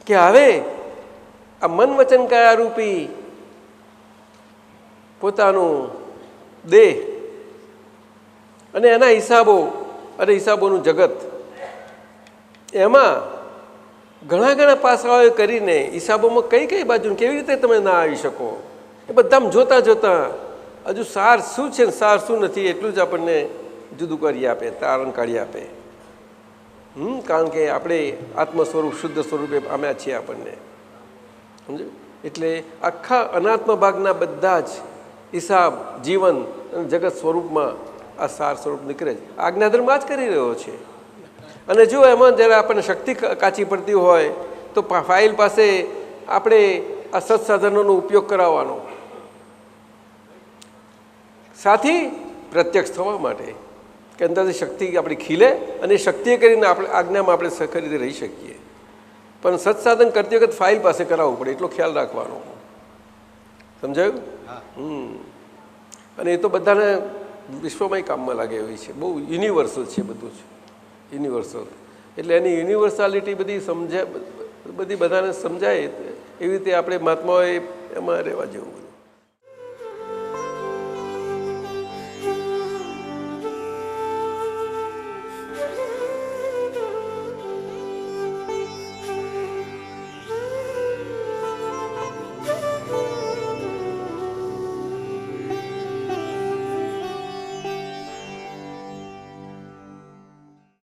કે હવે આ મન વચન કાયા રૂપી પોતાનું દેહ અને એના હિસાબો અને હિસાબોનું જગત, એમાં ઘણા ઘણા પાસાઓ કરીને હિસાબોમાં કઈ કઈ બાજુ કેવી રીતે તમે ના આવી શકો એ બધામાં જોતા જોતા હજુ સાર શું છે ને સાર શું નથી એટલું જ આપણને જુદું કરી આપે, તારણ કાઢી આપે. કારણ કે આપણે આત્મ સ્વરૂપ શુદ્ધ સ્વરૂપે પામ્યા છીએ આપણને, સમજો. એટલે આખા અનાત્મ ભાગના બધા જ હિસાબ જીવન અને જગત સ્વરૂપમાં આ સાર સ્વરૂપ નીકળે છે. આજ્ઞાધર્મ જ કરી રહ્યો છે. અને જો એમાં જ્યારે આપણને શક્તિ કાચી પડતી હોય તો ફાઇલ પાસે આપણે આ સત્સાધનોનો ઉપયોગ કરાવવાનો, સાથી પ્રત્યક્ષ થવા માટે કે અંદરથી શક્તિ આપણી ખીલે અને શક્તિ કરીને આપણે આજ્ઞામાં આપણે સરખી રીતે રહી શકીએ. પણ સત્સાધન કરતી વખત ફાઇલ પાસે કરાવવું પડે એટલો ખ્યાલ રાખવાનો. સમજાયું? અને એ તો બધાને વિશ્વમાં કામમાં લાગે એવી છે. બહુ યુનિવર્સલ છે, બધું જ યુનિવર્સલ. એટલે એની યુનિવર્સાલિટી બધી બધાને સમજાય એવી રીતે આપણે મહાત્માઓએ એમાં રહેવા જેવું.